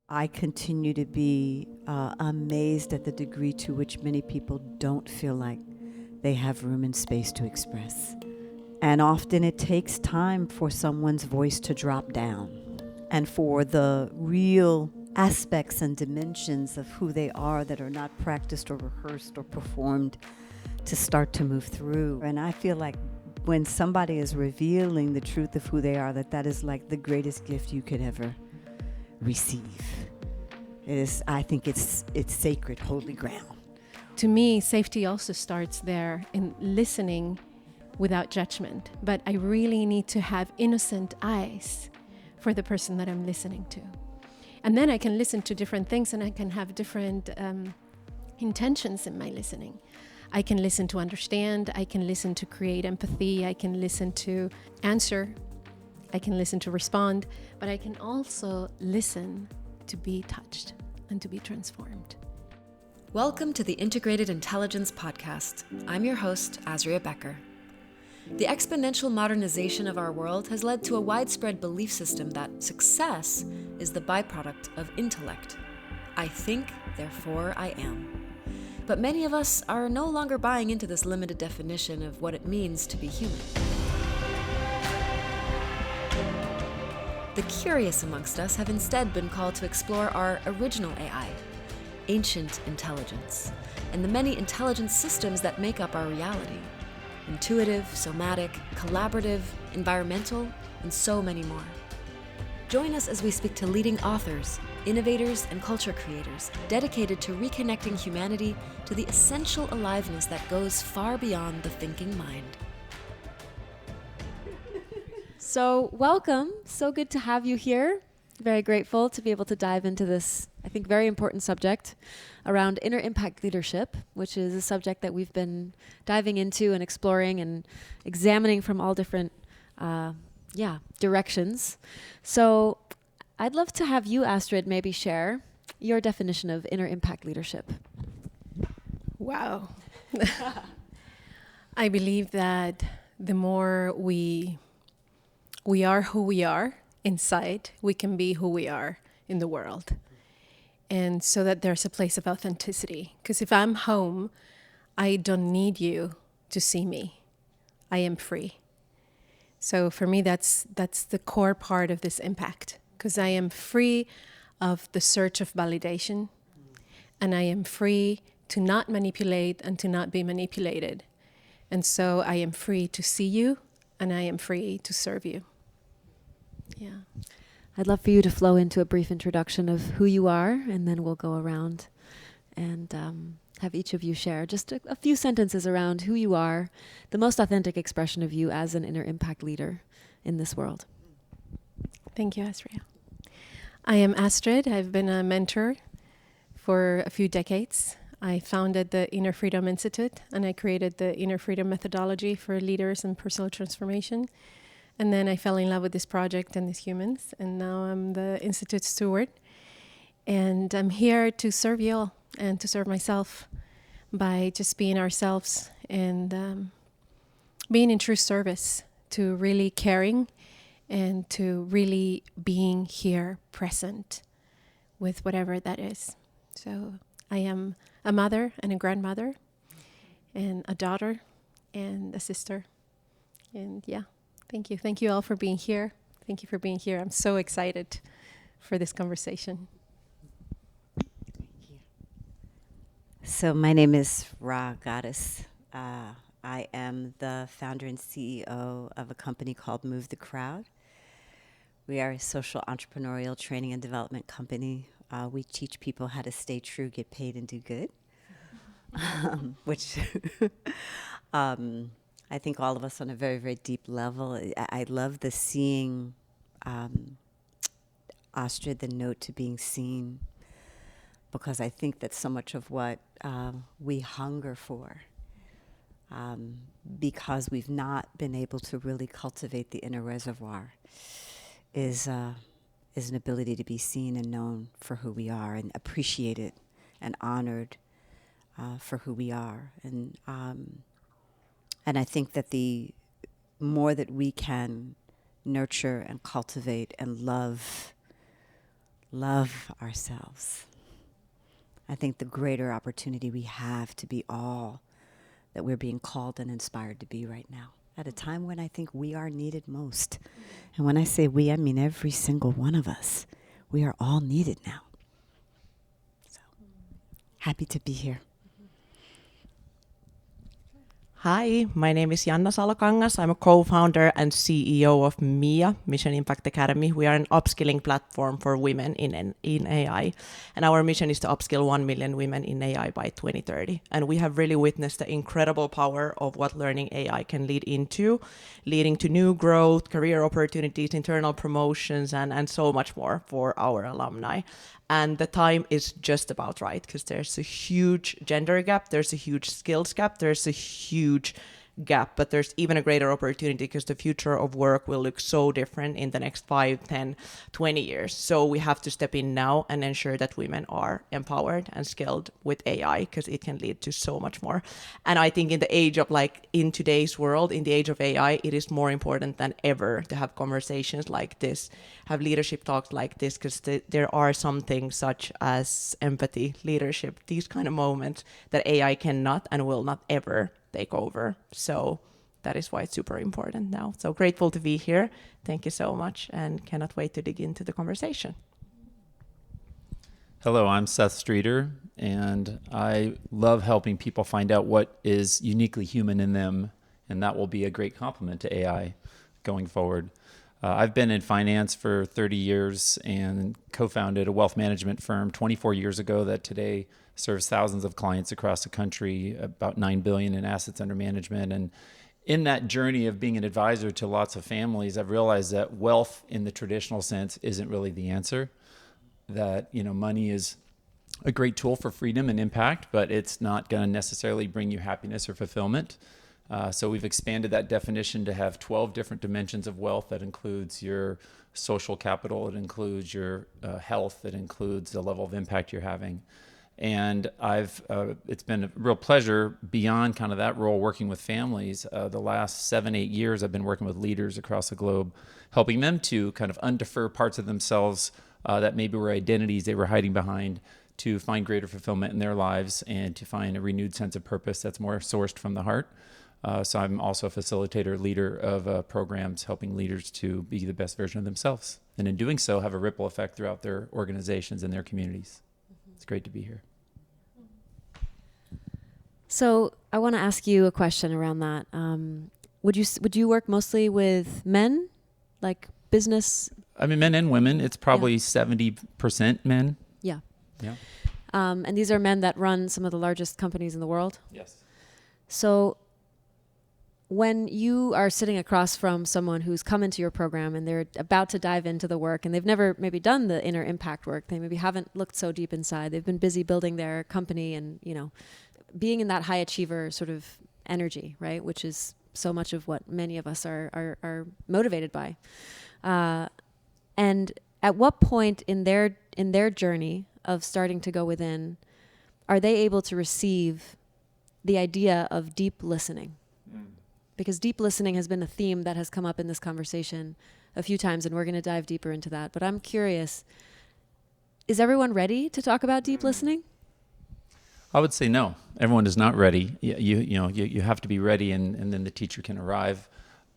I continue to be amazed at the degree to which many people don't feel like they have room and space to express. And often it takes time for someone's voice to drop down and for the real aspects and dimensions of who they are that are not practiced or rehearsed or performed to start to move through. And I feel like when somebody is revealing the truth of who they are, that is like the greatest gift you could ever receive. It is, I think it's sacred, holy ground. To me, safety also starts there in listening without judgment. But I really need to have innocent eyes for the person that I'm listening to. And then I can listen to different things and I can have different intentions in my listening. I can listen to understand, I can listen to create empathy, I can listen to answer, I can listen to respond, but I can also listen to be touched and to be transformed. Welcome to the Integrated Intelligence Podcast. I'm your host, Azrya Bequer. The exponential modernization of our world has led to a widespread belief system that success is the byproduct of intellect. I think, therefore I am. But many of us are no longer buying into this limited definition of what it means to be human. The curious amongst us have instead been called to explore our original AI, ancient intelligence, and the many intelligence systems that make up our reality. Intuitive, somatic, collaborative, environmental, and so many more. Join us as we speak to leading authors, innovators, and culture creators dedicated to reconnecting humanity to the essential aliveness that goes far beyond the thinking mind. So welcome. So good to have you here. Very grateful to be able to dive into this, I think, very important subject around inner impact leadership, which is a subject that we've been diving into and exploring and examining from all different directions. So I'd love to have you, Astrid, maybe share your definition of inner impact leadership. Wow. I believe that the more we are who we are inside, we can be who we are in the world. And so that there's a place of authenticity. Because if I'm home, I don't need you to see me. I am free. So for me, that's the core part of this impact. Because I am free of the search of validation. And I am free to not manipulate and to not be manipulated. And so I am free to see you and I am free to serve you. Yeah. I'd love for you to flow into a brief introduction of who you are, and then we'll go around and have each of you share just a few sentences around who you are, the most authentic expression of you as an inner impact leader in this world. Thank you, Azrya. I am Astrid. I've been a mentor for a few decades. I founded the Inner Freedom Institute, and I created the Inner Freedom methodology for leaders and personal transformation. And then I fell in love with this project and these humans, and now I'm the Institute steward. And I'm here to serve you all and to serve myself by just being ourselves and being in true service to really caring and to really being here present with whatever that is. So I am a mother and a grandmother and a daughter and a sister. And yeah. Thank you. Thank you all for being here. Thank you for being here. I'm so excited for this conversation. Thank you. So my name is Rha Goddess. I am the founder and CEO of a company called Move the Crowd. We are a social entrepreneurial training and development company. We teach people how to stay true, get paid, and do good, which I think all of us on a very, very deep level. I love the seeing, Astrid, the note to being seen, because I think that so much of what we hunger for, because we've not been able to really cultivate the inner reservoir, is an ability to be seen and known for who we are and appreciated and honored for who we are. And I think that the more that we can nurture and cultivate and love love ourselves. I think the greater opportunity we have to be all that we're being called and inspired to be right now, at a time when I think we are needed most. And when I say we, I mean every single one of us. We are all needed now. So, happy to be here. Hi, my name is Janna Salokangas. I'm a co-founder and CEO of MIA, Mission Impact Academy. We are an upskilling platform for women in AI. And our mission is to upskill 1 million women in AI by 2030. And we have really witnessed the incredible power of what learning AI can lead into, leading to new growth, career opportunities, internal promotions, and so much more for our alumni. And the time is just about right, because there's a huge gender gap, there's a huge skills gap, there's a huge gap, but there's even a greater opportunity because the future of work will look so different in the next 5, 10, 20 years. So we have to step in now and ensure that women are empowered and skilled with AI, because it can lead to so much more. And I think in the age of in today's world, in the age of AI, it is more important than ever to have conversations like this, have leadership talks like this, because there are some things such as empathy, leadership, these kind of moments that AI cannot and will not ever take over. So that is why it's super important now. So grateful to be here. Thank you so much, and cannot wait to dig into the conversation. Hello, I'm Seth Streeter, and I love helping people find out what is uniquely human in them, and that will be a great complement to AI going forward. I've been in finance for 30 years and co-founded a wealth management firm 24 years ago that today serves thousands of clients across the country, about $9 billion in assets under management. And in that journey of being an advisor to lots of families, I've realized that wealth in the traditional sense isn't really the answer. That, money is a great tool for freedom and impact, but it's not going to necessarily bring you happiness or fulfillment. So we've expanded that definition to have 12 different dimensions of wealth. That includes your social capital, it includes your health, it includes the level of impact you're having. And it's been a real pleasure beyond kind of that role working with families. The last 7-8 years, I've been working with leaders across the globe, helping them to kind of undefer parts of themselves that maybe were identities they were hiding behind, to find greater fulfillment in their lives and to find a renewed sense of purpose that's more sourced from the heart. So I'm also a facilitator, leader of programs helping leaders to be the best version of themselves. And in doing so, have a ripple effect throughout their organizations and their communities. It's great to be here. So I want to ask you a question around that. Would you work mostly with men, like business? I mean, men and women. It's probably 70% men. Yeah. Yeah. And these are men that run some of the largest companies in the world. Yes. So when you are sitting across from someone who's come into your program and they're about to dive into the work and they've never maybe done the inner impact work, they maybe haven't looked so deep inside, they've been busy building their company and, being in that high achiever sort of energy, right? Which is so much of what many of us are motivated by. And at what point in their journey of starting to go within, are they able to receive the idea of deep listening? Because deep listening has been a theme that has come up in this conversation a few times, and we're going to dive deeper into that. But I'm curious, is everyone ready to talk about deep listening? I would say no. Everyone is not ready. You have to be ready, and then the teacher can arrive.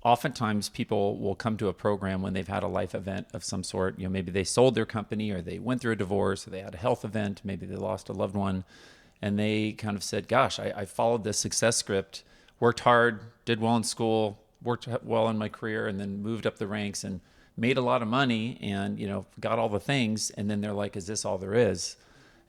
Oftentimes, people will come to a program when they've had a life event of some sort. Maybe they sold their company, or they went through a divorce, or they had a health event. Maybe they lost a loved one, and they kind of said, "Gosh, I followed this success script, worked hard, did well in school, worked well in my career, and then moved up the ranks and made a lot of money, and got all the things." And then they're like, "Is this all there is?"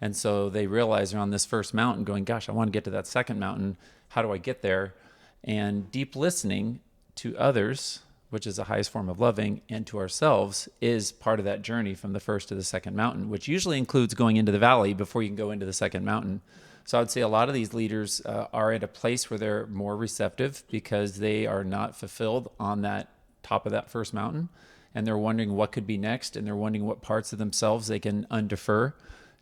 And so they realize they're on this first mountain going, "Gosh, I want to get to that second mountain. How do I get there?" And deep listening to others, which is the highest form of loving, and to ourselves is part of that journey from the first to the second mountain, which usually includes going into the valley before you can go into the second mountain. So I would say a lot of these leaders are at a place where they're more receptive because they are not fulfilled on that top of that first mountain. And they're wondering what could be next. And they're wondering what parts of themselves they can undefer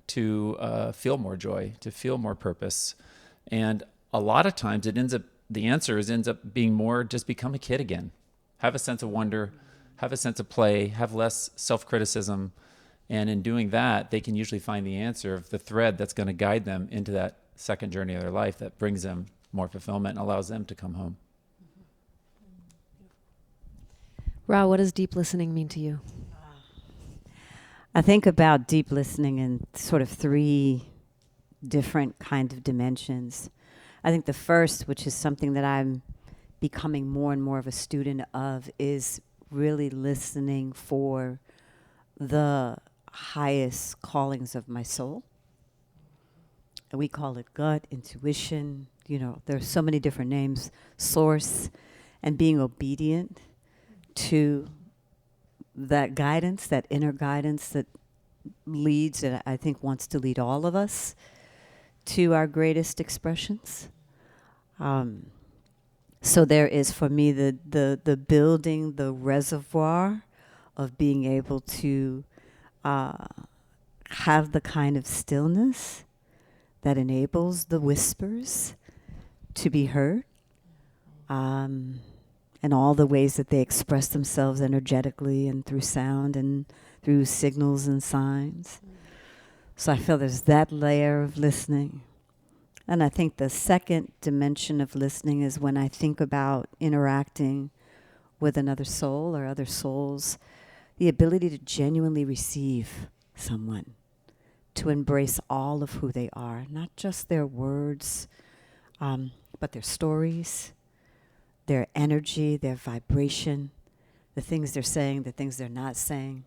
to feel more joy, to feel more purpose. And a lot of times the answer ends up being more just become a kid again. Have a sense of wonder, have a sense of play, have less self-criticism, And in doing that, they can usually find the answer of the thread that's going to guide them into that second journey of their life that brings them more fulfillment and allows them to come home. Rha, what does deep listening mean to you? I think about deep listening in sort of three different kind of dimensions. I think the first, which is something that I'm becoming more and more of a student of, is really listening for the highest callings of my soul. And we call it gut, intuition, there's so many different names, source, and being obedient to that guidance, that inner guidance that leads, and I think wants to lead all of us to our greatest expressions. So there is for me the building, the reservoir of being able to have the kind of stillness that enables the whispers to be heard, and all the ways that they express themselves energetically and through sound and through signals and signs. So I feel there's that layer of listening. And I think the second dimension of listening is when I think about interacting with another soul or other souls, the ability to genuinely receive someone, to embrace all of who they are, not just their words, but their stories, their energy, their vibration, the things they're saying, the things they're not saying.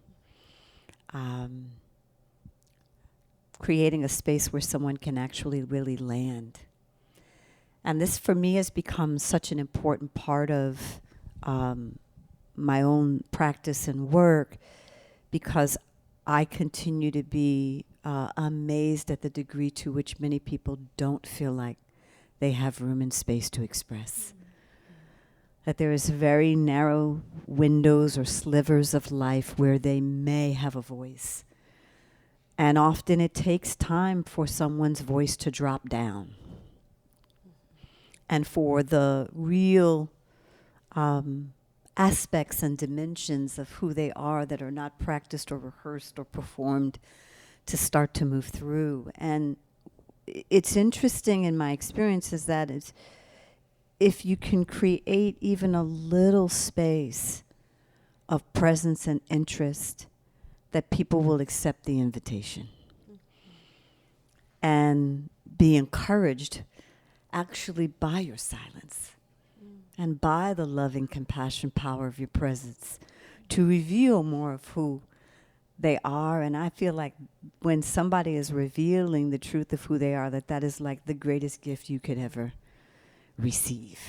Creating a space where someone can actually really land. And this, for me, has become such an important part of my own practice and work, because I continue to be amazed at the degree to which many people don't feel like they have room and space to express. That there is very narrow windows or slivers of life where they may have a voice. And often it takes time for someone's voice to drop down. And for the real aspects and dimensions of who they are that are not practiced or rehearsed or performed to start to move through. And it's interesting in my experience is that if you can create even a little space of presence and interest, that people will accept the invitation and be encouraged actually by your silence and by the loving compassion power of your presence to reveal more of who they are. And I feel like when somebody is revealing the truth of who they are, that is like the greatest gift you could ever receive.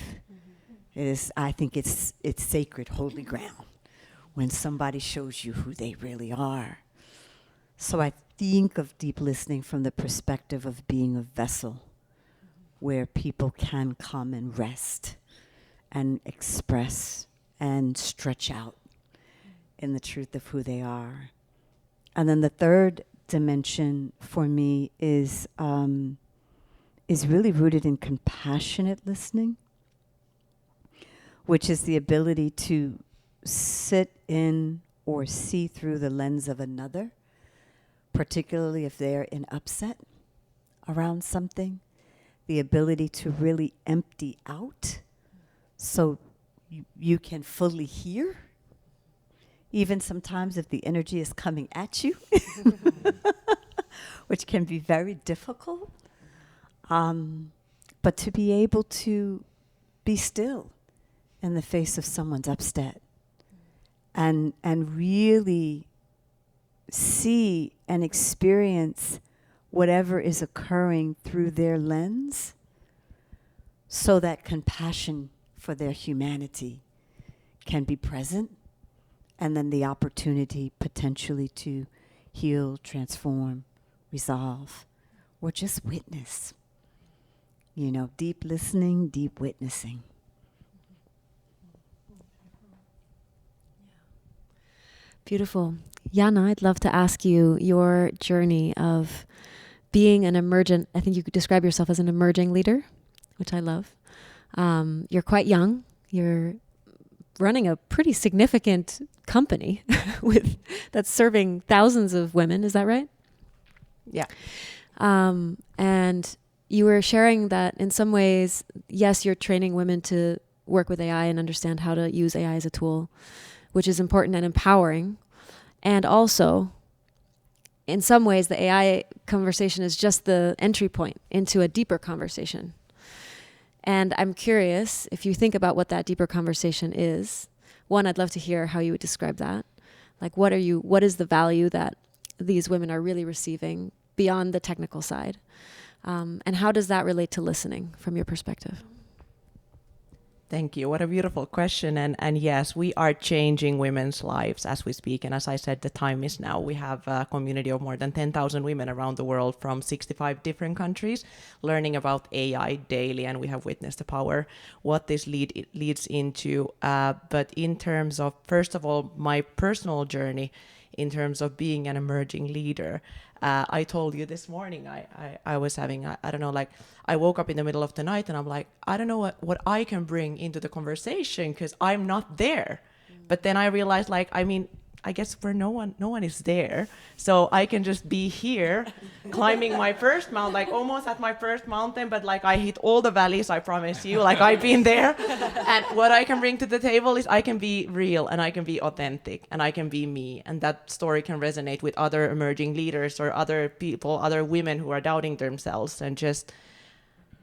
It is, I think it's sacred, holy ground when somebody shows you who they really are. So I think of deep listening from the perspective of being a vessel where people can come and rest and express and stretch out in the truth of who they are. And then the third dimension for me is really rooted in compassionate listening, which is the ability to sit in or see through the lens of another, particularly if they're in upset around something, the ability to really empty out so you can fully hear, even sometimes if the energy is coming at you, which can be very difficult, but to be able to be still in the face of someone's upset. And really see and experience whatever is occurring through their lens, so that compassion for their humanity can be present, and then the opportunity potentially to heal, transform, resolve, or just witness. Deep listening, deep witnessing. Beautiful. Janna, I'd love to ask you your journey of being an emergent, I think you could describe yourself as an emerging leader, which I love. You're quite young. You're running a pretty significant company that's serving thousands of women. Is that right? Yeah. And you were sharing that in some ways, yes, you're training women to work with AI and understand how to use AI as a tool, which is important and empowering. And also, in some ways, the AI conversation is just the entry point into a deeper conversation. And I'm curious, if you think about what that deeper conversation is, one, I'd love to hear how you would describe that. Like, what is the value that these women are really receiving beyond the technical side? And how does that relate to listening from your perspective? Thank you. What a beautiful question. And yes, we are changing women's lives as we speak. And as I said, the time is now. We have a community of more than 10,000 women around the world from 65 different countries learning about AI daily. And we have witnessed the power, what this leads into. But in terms of, first of all, my personal journey, in terms of being an emerging leader, I told you this morning, I was having, I don't know, like, I woke up in the middle of the night and I'm like, I don't know what I can bring into the conversation because I'm not there. But then I realized, like, I mean, I guess where no one is there. So I can just be here climbing my first mountain, like almost at my first mountain, but like I hit all the valleys, I promise you, like I've been there. And what I can bring to the table is I can be real and I can be authentic and I can be me. And that story can resonate with other emerging leaders or other people, other women who are doubting themselves, and just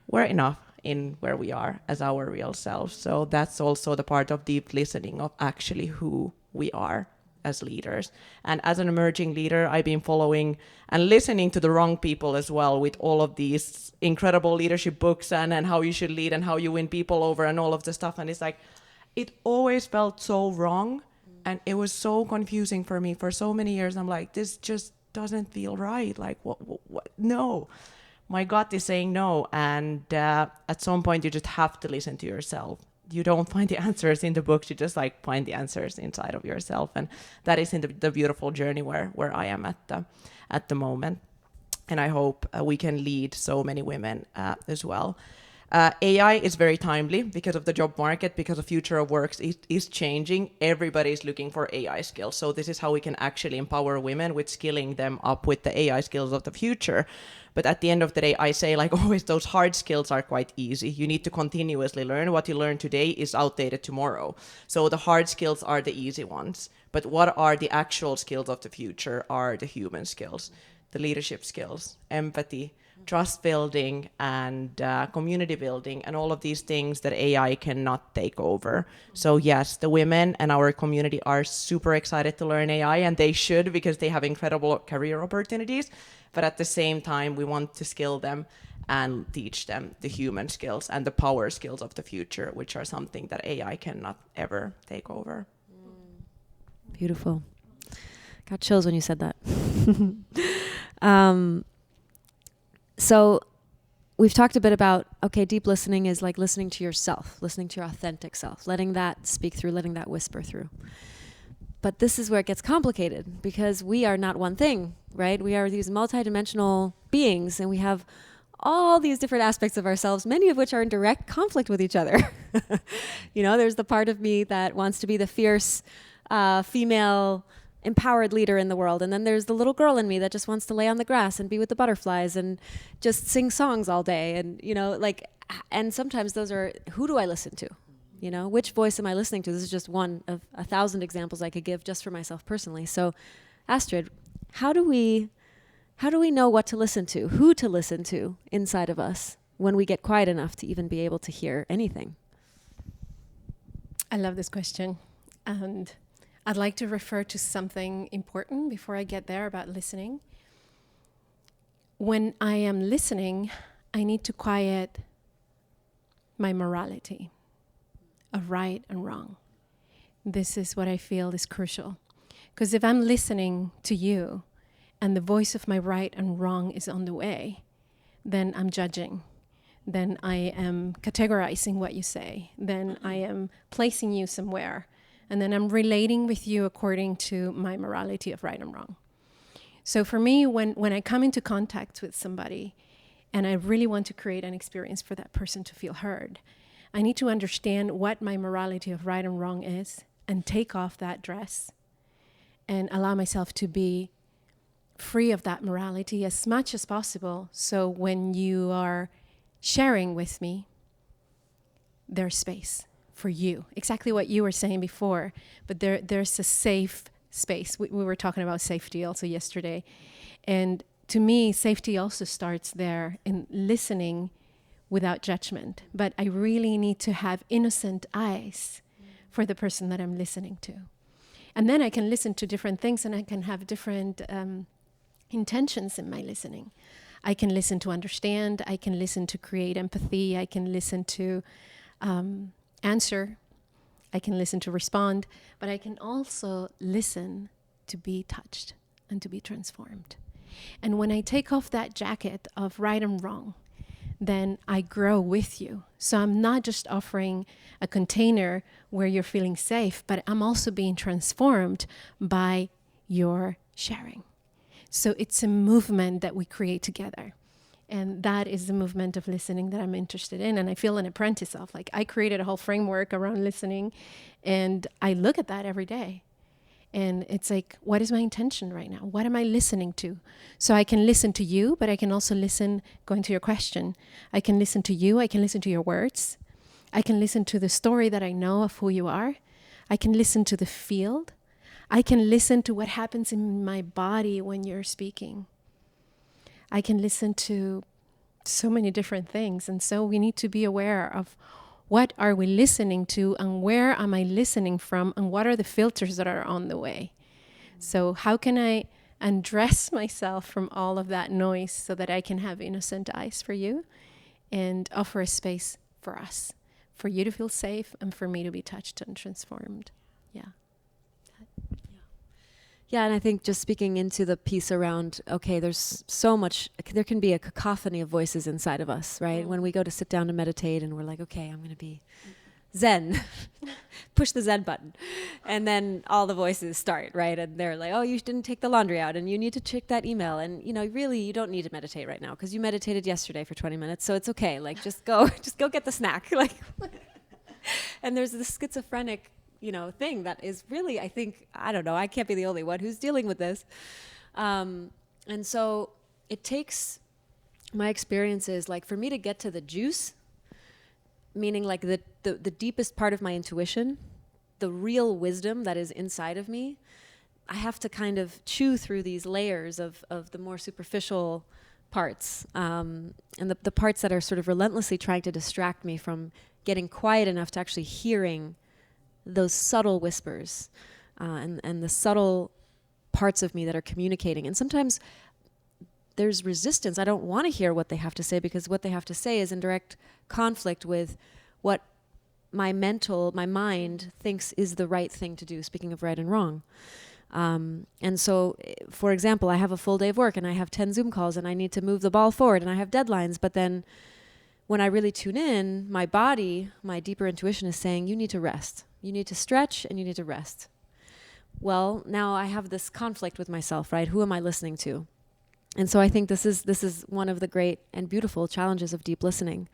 we're enough in where we are as our real selves. So that's also the part of deep listening of actually who we are as leaders. And as an emerging leader, I've been following and listening to the wrong people as well, with all of these incredible leadership books and how you should lead and how you win people over and all of the stuff. And it's like, it always felt so wrong. And it was so confusing for me for so many years. I'm like, this just doesn't feel right. Like, what? No. My gut is saying no. And at some point, you just have to listen to yourself. You don't find the answers in the books, you just like find the answers inside of yourself. And that is in the beautiful journey where I am at the moment. And I hope we can lead so many women as well. AI is very timely because of the job market, because the future of work is changing. Everybody is looking for AI skills. So this is how we can actually empower women with skilling them up with the AI skills of the future. But at the end of the day, I say, like always, those hard skills are quite easy. You need to continuously learn. What you learn today is outdated tomorrow. So the hard skills are the easy ones. But what are the actual skills of the future are the human skills, the leadership skills, empathy, trust building, and community building, and all of these things that AI cannot take over. So yes, the women and our community are super excited to learn AI, and they should, because they have incredible career opportunities. But at the same time, we want to skill them and teach them the human skills and the power skills of the future, which are something that AI cannot ever take over. Beautiful. Got chills when you said that. So we've talked a bit about, okay, deep listening is like listening to yourself, listening to your authentic self, letting that speak through, letting that whisper through. But this is where it gets complicated, because we are not one thing, right? We are these multidimensional beings, and we have all these different aspects of ourselves, many of which are in direct conflict with each other. You know, there's the part of me that wants to be the fierce female empowered leader in the world. And then there's the little girl in me that just wants to lay on the grass and be with the butterflies and just sing songs all day. And, you know, like, and sometimes those are, who do I listen to? You know, which voice am I listening to? This is just one of 1,000 examples I could give just for myself personally. So, Astrid, how do we know what to listen to, who to listen to inside of us when we get quiet enough to even be able to hear anything? I love this question. And I'd like to refer to something important before I get there about listening. When I am listening, I need to quiet my morality of right and wrong. This is what I feel is crucial. Because if I'm listening to you and the voice of my right and wrong is on the way, then I'm judging. Then I am categorizing what you say. Then I am placing you somewhere. And then I'm relating with you according to my morality of right and wrong. So for me, when I come into contact with somebody and I really want to create an experience for that person to feel heard, I need to understand what my morality of right and wrong is and take off that dress and allow myself to be free of that morality as much as possible. So when you are sharing with me, there's space for you. Exactly what you were saying before, but there's a safe space. We were talking about safety also yesterday. And to me, safety also starts there in listening without judgment. But I really need to have innocent eyes for the person that I'm listening to. And then I can listen to different things, and I can have different intentions in my listening. I can listen to understand. I can listen to create empathy. I can listen to answer. I can listen to respond. But I can also listen to be touched and to be transformed. And when I take off that jacket of right and wrong, then I grow with you. So I'm not just offering a container where you're feeling safe, but I'm also being transformed by your sharing. So it's a movement that we create together. And that is the movement of listening that I'm interested in. And I feel an apprentice of. Like, I created a whole framework around listening, and I look at that every day. And it's like, what is my intention right now? What am I listening to? So I can listen to you, but I can also listen, going to your question, I can listen to you, I can listen to your words. I can listen to the story that I know of who you are. I can listen to the field. I can listen to what happens in my body when you're speaking. I can listen to so many different things. And so we need to be aware of what are we listening to, and where am I listening from, and what are the filters that are on the way? So how can I undress myself from all of that noise so that I can have innocent eyes for you and offer a space for us, for you to feel safe and for me to be touched and transformed? Yeah. Yeah, and I think just speaking into the piece around, okay, there's so much, there can be a cacophony of voices inside of us, right? When we go to sit down to meditate and we're like, okay, I'm going to be Zen, push the Zen button. And then all the voices start, right? And they're like, oh, you didn't take the laundry out, and you need to check that email. And, you know, really, you don't need to meditate right now because you meditated yesterday for 20 minutes. So it's okay. Like, just go get the snack. Like, and there's this schizophrenic, you know, thing that is really, I think, I don't know, I can't be the only one who's dealing with this. And so it takes my experiences, like, for me to get to the juice, meaning like the deepest part of my intuition, the real wisdom that is inside of me, I have to kind of chew through these layers of the more superficial parts, and the parts that are sort of relentlessly trying to distract me from getting quiet enough to actually hearing those subtle whispers, and the subtle parts of me that are communicating. And sometimes there's resistance. I don't want to hear what they have to say, because what they have to say is in direct conflict with what my mind thinks is the right thing to do, speaking of right and wrong. And so, for example, I have a full day of work and I have 10 Zoom calls and I need to move the ball forward and I have deadlines, but then when I really tune in, my body, my deeper intuition is saying, you need to rest. You need to stretch and you need to rest. Well, now I have this conflict with myself, right? Who am I listening to? And so I think this is one of the great and beautiful challenges of deep listening.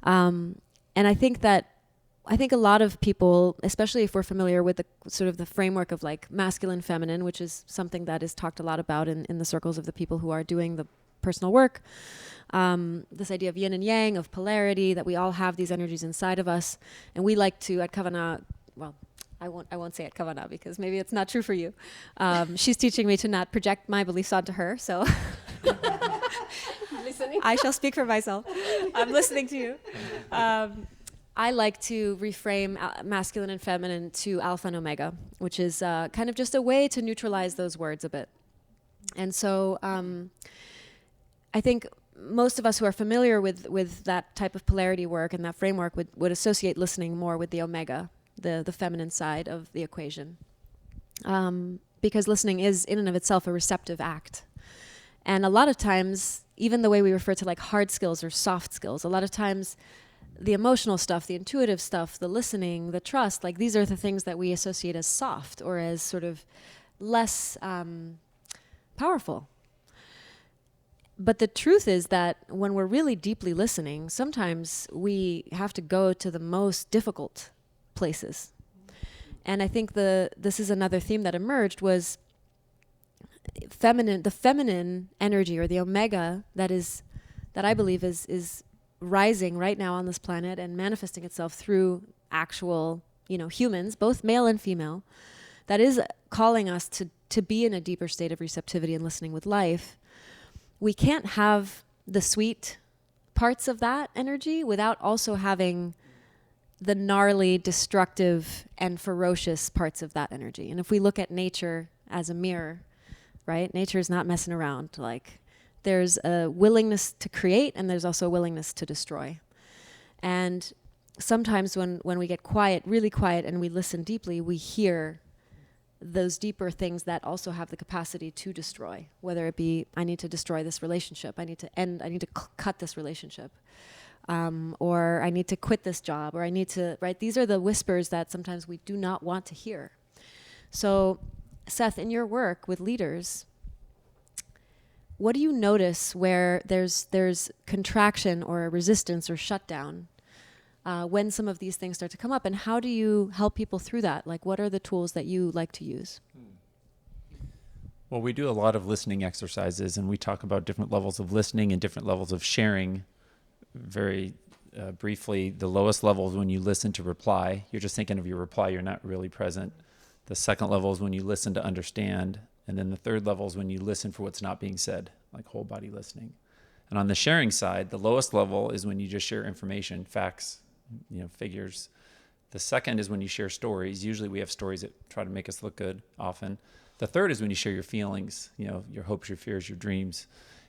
And I think a lot of people, especially if we're familiar with the sort of the framework of like masculine, feminine, which is something that is talked a lot about in the circles of the people who are doing the personal work, this idea of yin and yang, of polarity, that we all have these energies inside of us. And we like to, at Kavana, well, I won't say at Kavana because maybe it's not true for you. She's teaching me to not project my beliefs onto her, so Listening. I shall speak for myself. I'm listening to you. I like to reframe masculine and feminine to alpha and omega, which is kind of just a way to neutralize those words a bit. And so I think most of us who are familiar with that type of polarity work and that framework would associate listening more with the omega, the feminine side of the equation. Because listening is in and of itself a receptive act. And a lot of times, even the way we refer to like hard skills or soft skills, a lot of times the emotional stuff, the intuitive stuff, the listening, the trust, like these are the things that we associate as soft or as sort of less powerful. but the truth is that when we're really deeply listening, sometimes we have to go to the most difficult places. And I think this is another theme that emerged was the feminine energy, or the omega that I believe is rising right now on this planet and manifesting itself through actual, humans, both male and female, that is calling us to be in a deeper state of receptivity and listening with life. We can't have the sweet parts of that energy without also having the gnarly, destructive, and ferocious parts of that energy. And if we look at nature as a mirror, right? Nature is not messing around. Like, there's a willingness to create, and there's also a willingness to destroy. And sometimes when we get quiet, really quiet, and we listen deeply, we hear those deeper things that also have the capacity to destroy, whether it be, I need to destroy this relationship, I need to cut this relationship, or I need to quit this job, or I need to, right? These are the whispers that sometimes we do not want to hear. So, Seth, in your work with leaders, what do you notice where there's contraction or resistance or shutdown when some of these things start to come up, and how do you help people through that? Like, what are the tools that you like to use? Well, we do a lot of listening exercises, and we talk about different levels of listening and different levels of sharing. Very briefly, the lowest level is when you listen to reply. You're just thinking of your reply. You're not really present. The second level is when you listen to understand. And then the third level is when you listen for what's not being said, like whole body listening. And on the sharing side, the lowest level is when you just share information, facts, figures. The second is when you share stories. Usually we have stories that try to make us look good often. The third is when you share your feelings, your hopes, your fears, your dreams.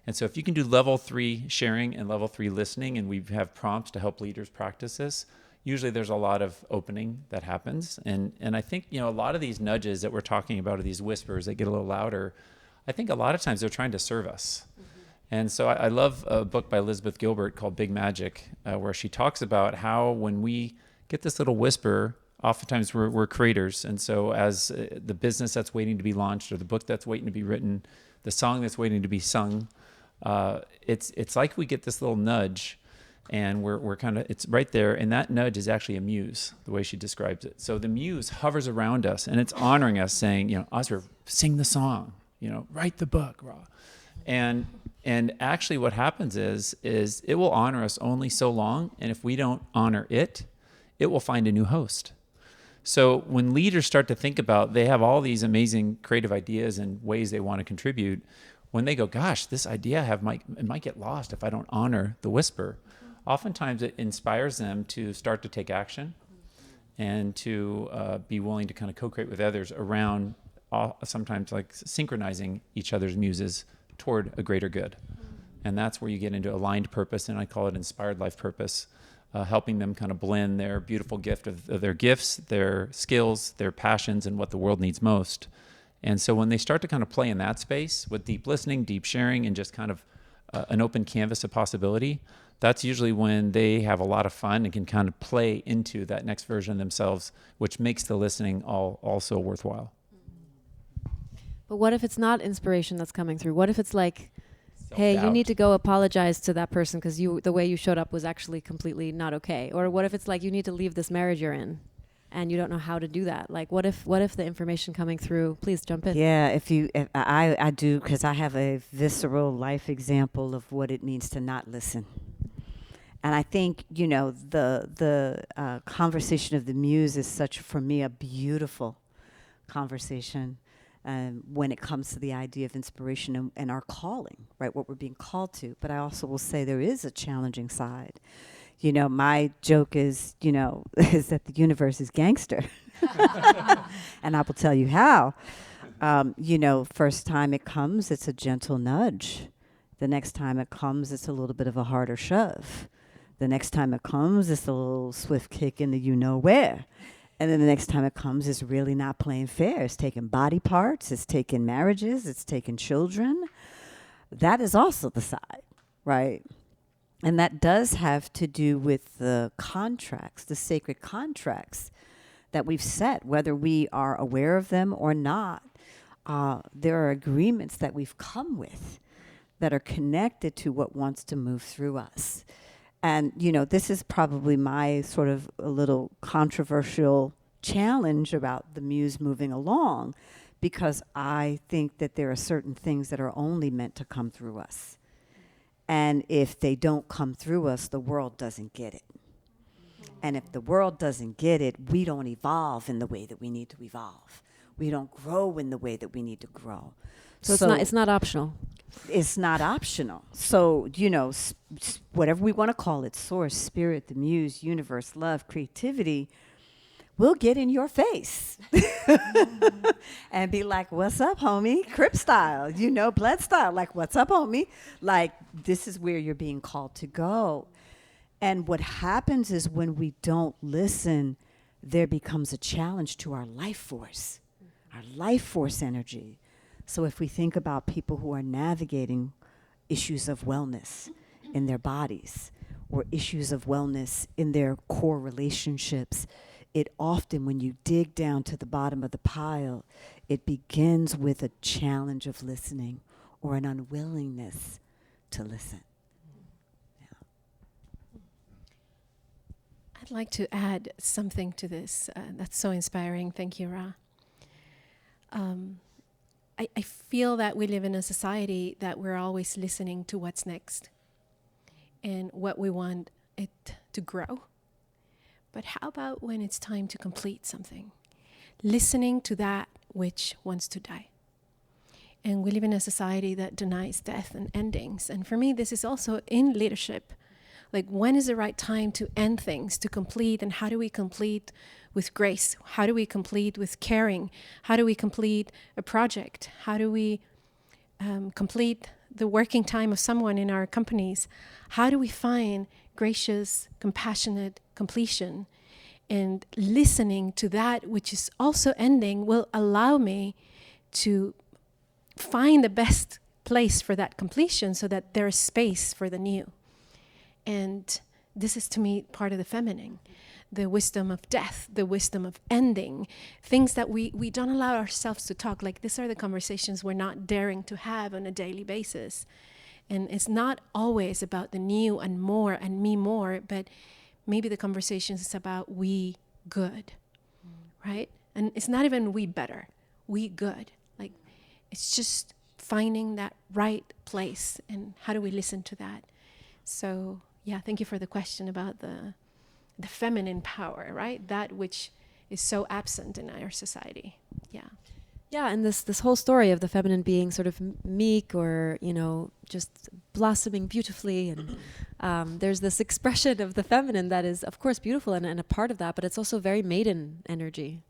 And so if you can do level 3 sharing and level 3 listening, and we have prompts to help leaders practice this, usually there's a lot of opening that happens. And I think, a lot of these nudges that we're talking about, are these whispers that get a little louder, I think a lot of times they're trying to serve us. Mm-hmm. And so I love a book by Elizabeth Gilbert called Big Magic, where she talks about how when we get this little whisper, oftentimes we're creators. And so as the business that's waiting to be launched, or the book that's waiting to be written, the song that's waiting to be sung, it's like we get this little nudge, and we're kind of, it's right there. And that nudge is actually a muse, the way she describes it. So the muse hovers around us, and it's honoring us, saying, Azrya, sing the song, write the book, Rha. And actually what happens is it will honor us only so long. And if we don't honor it, it will find a new host. So when leaders start to think about, they have all these amazing creative ideas and ways they want to contribute. When they go, gosh, this idea it might get lost if I don't honor the whisper. Oftentimes it inspires them to start to take action and to be willing to kind of co-create with others around, sometimes like synchronizing each other's muses toward a greater good. And that's where you get into aligned purpose, and I call it inspired life purpose, helping them kind of blend their beautiful gift of their gifts, their skills, their passions, and what the world needs most. And so when they start to kind of play in that space with deep listening, deep sharing, and just kind of an open canvas of possibility, that's usually when they have a lot of fun and can kind of play into that next version of themselves, which makes the listening also worthwhile. But what if it's not inspiration that's coming through? What if it's like, Self-doubt. hey, you need to go apologize to that person because the way you showed up was actually completely not okay? Or what if it's like, you need to leave this marriage you're in and you don't know how to do that? Like, what if the information coming through, please jump in. Yeah, if I do, because I have a visceral life example of what it means to not listen. And I think, the conversation of the muse is such, for me, a beautiful conversation when it comes to the idea of inspiration and our calling, right, what we're being called to. But I also will say there is a challenging side. My joke is, is that the universe is gangster. And I will tell you how. First time it comes, it's a gentle nudge. The next time it comes, it's a little bit of a harder shove. The next time it comes, it's a little swift kick in the you-know-where. And then the next time it comes, it's really not playing fair. It's taking body parts. It's taking marriages. It's taking children. That is also the side, right? And that does have to do with the contracts, the sacred contracts that we've set, whether we are aware of them or not. There are agreements that we've come with that are connected to what wants to move through us. And, you know, this is probably my sort of a little controversial challenge about the muse moving along, because I think that there are certain things that are only meant to come through us. And if they don't come through us, the world doesn't get it. And if the world doesn't get it, we don't evolve in the way that we need to evolve. We don't grow in the way that we need to grow. So it's not optional. It's not optional. So, you know, whatever we want to call it, source, spirit, the muse, universe, love, creativity, we'll get in your face and be like, what's up, homie? Crip style, you know, blood style. Like, what's up, homie? Like, this is where you're being called to go. And what happens is when we don't listen, there becomes a challenge to our life force energy. So if we think about people who are navigating issues of wellness in their bodies or issues of wellness in their core relationships, it often, when you dig down to the bottom of the pile, it begins with a challenge of listening or an unwillingness to listen. I'd like to add something to this. That's so inspiring. Thank you, Rha. I feel that we live in a society that we're always listening to what's next and what we want it to grow. But how about when it's time to complete something? Listening to that which wants to die. And we live in a society that denies death and endings. And for me, this is also in leadership. Like, when is the right time to end things, to complete, and how do we complete with grace? How do we complete with caring? How do we complete a project? How do we complete the working time of someone in our companies? How do we find gracious, compassionate completion? And listening to that which is also ending will allow me to find the best place for that completion so that there is space for the new. And this is, to me, part of the feminine, the wisdom of death, the wisdom of ending, things that we don't allow ourselves to talk. Like, these are the conversations we're not daring to have on a daily basis. And it's not always about the new and more and me more, but maybe the conversation is about we good, right? And it's not even we better, we good. Like, it's just finding that right place, and how do we listen to that? So, yeah, thank you for the question about the feminine power, right? That which is so absent in our society. Yeah. Yeah, and this whole story of the feminine being sort of meek or, you know, just blossoming beautifully. And there's this expression of the feminine that is, of course, beautiful and a part of that, but it's also very maiden energy.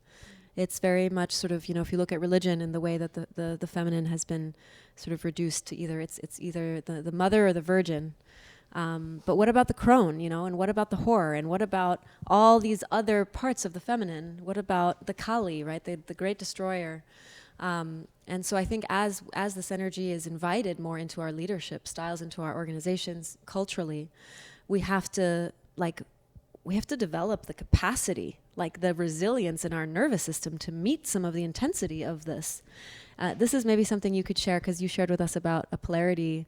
It's very much sort of, you know, if you look at religion and the way that the feminine has been sort of reduced to either, it's either the mother or the virgin. But what about the crone, you know, and what about the whore, and what about all these other parts of the feminine? What about the Kali, right, the great destroyer? And so I think as this energy is invited more into our leadership styles, into our organizations culturally, we have to develop the capacity, like the resilience in our nervous system to meet some of the intensity of this. This is maybe something you could share, because you shared with us about a polarity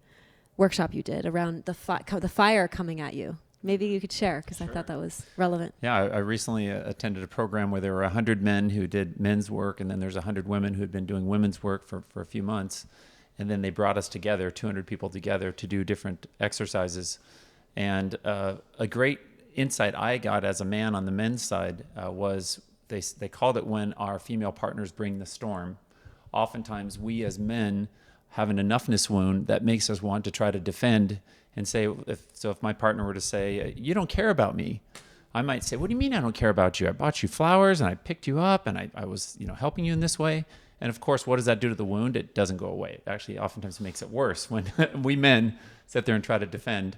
workshop you did around the fire coming at you. Maybe you could share, because I thought that was relevant. Yeah, I recently attended a program where there were 100 men who did men's work, and then there's 100 women who had been doing women's work for a few months. And then they brought us together, 200 people together, to do different exercises. And a great insight I got as a man on the men's side was they called it when our female partners bring the storm. Oftentimes we as men have an enoughness wound that makes us want to try to defend and say, if my partner were to say, you don't care about me, I might say, what do you mean I don't care about you? I bought you flowers and I picked you up and I was, you know, helping you in this way. And of course, what does that do to the wound? It doesn't go away. It actually oftentimes makes it worse when we men sit there and try to defend.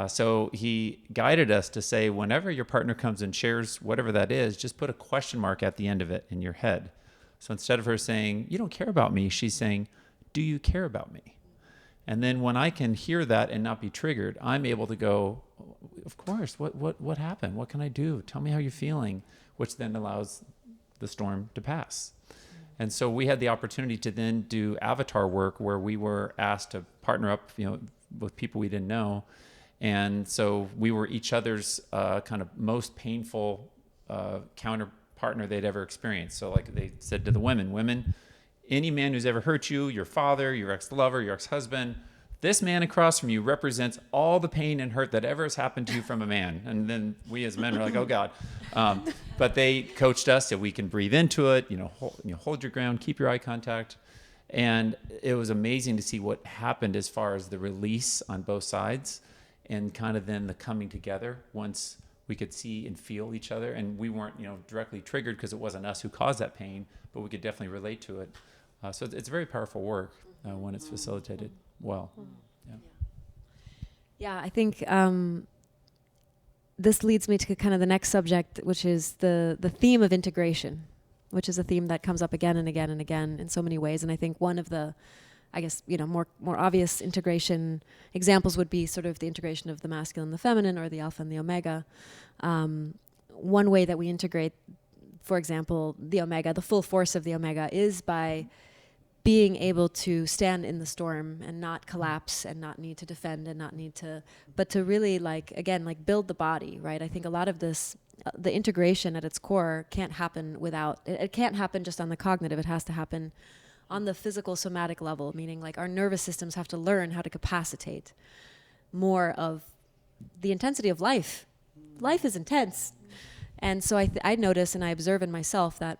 So he guided us to say, whenever your partner comes and shares whatever that is, just put a question mark at the end of it in your head. So instead of her saying, you don't care about me, she's saying, do you care about me? And then when I can hear that and not be triggered, I'm able to go, of course, what happened? What can I do? Tell me how you're feeling, which then allows the storm to pass. And so we had the opportunity to then do avatar work where we were asked to partner up, with people we didn't know. And so we were each other's kind of most painful counter partner they'd ever experienced. So like they said to the women, any man who's ever hurt you, your father, your ex-lover, your ex-husband, this man across from you represents all the pain and hurt that ever has happened to you from a man. And then we as men are like, oh God. But they coached us that we can breathe into it, hold your ground, keep your eye contact. And it was amazing to see what happened as far as the release on both sides and kind of then the coming together once we could see and feel each other. And we weren't, directly triggered because it wasn't us who caused that pain, but we could definitely relate to it. So it's very powerful work when it's facilitated well. Yeah, I think this leads me to kind of the next subject, which is the theme of integration, which is a theme that comes up again and again and again in so many ways. And I think one of the, more obvious integration examples would be sort of the integration of the masculine and the feminine, or the alpha and the omega. One way that we integrate, for example, the omega, the full force of the omega, is by being able to stand in the storm and not collapse and not need to defend and not need to, but to really build the body, right? I think a lot of this, the integration at its core can't happen without, it can't happen just on the cognitive, it has to happen on the physical somatic level, meaning like our nervous systems have to learn how to capacitate more of the intensity of life. Life is intense. And so I notice and I observe in myself that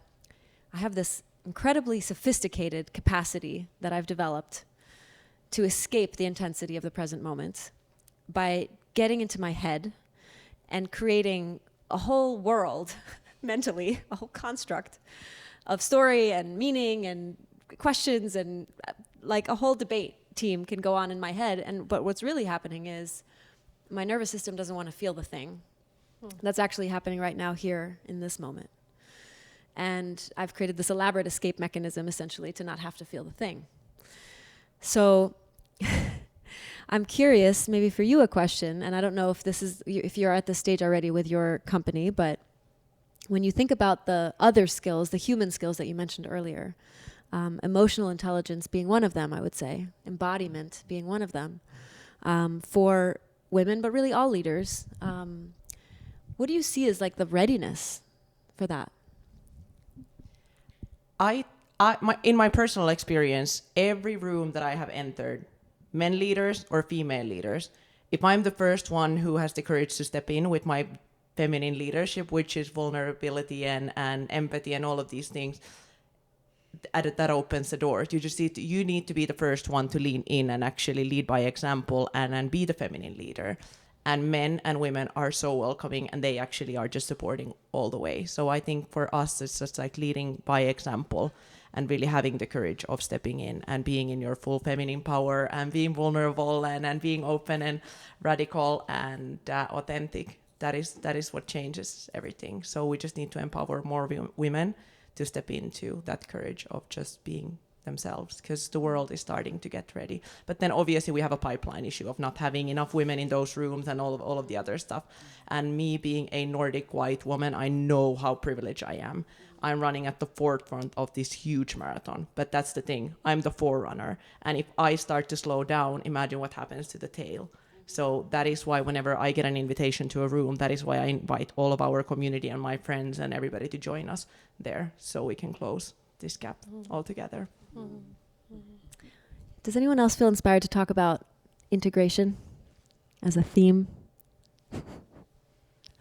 I have this incredibly sophisticated capacity that I've developed to escape the intensity of the present moment by getting into my head and creating a whole world mentally, a whole construct of story and meaning and questions, and like a whole debate team can go on in my head. But what's really happening is my nervous system doesn't want to feel the thing that's actually happening right now here in this moment. And I've created this elaborate escape mechanism, essentially, to not have to feel the thing. So I'm curious, maybe for you a question, and I don't know if you're at this stage already with your company, but when you think about the other skills, the human skills that you mentioned earlier, emotional intelligence being one of them, I would say, embodiment being one of them, for women, but really all leaders, what do you see as like the readiness for that? In my personal experience, every room that I have entered, men leaders or female leaders, if I'm the first one who has the courage to step in with my feminine leadership, which is vulnerability and empathy and all of these things, that opens the doors. You need to be the first one to lean in and actually lead by example and be the feminine leader. And men and women are so welcoming, and they actually are just supporting all the way. So I think for us, it's just like leading by example and really having the courage of stepping in and being in your full feminine power and being vulnerable and being open and radical and authentic. That is what changes everything. So we just need to empower more women to step into that courage of just being themselves, because the world is starting to get ready. But then obviously we have a pipeline issue of not having enough women in those rooms and all of the other stuff. And me being a Nordic white woman, I know how privileged I am. I'm running at the forefront of this huge marathon, but that's the thing, I'm the forerunner, and if I start to slow down, imagine what happens to the tail. So that is why whenever I get an invitation to a room, that is why I invite all of our community and my friends and everybody to join us there, so we can close this gap all together. Does anyone else feel inspired to talk about integration as a theme? I'd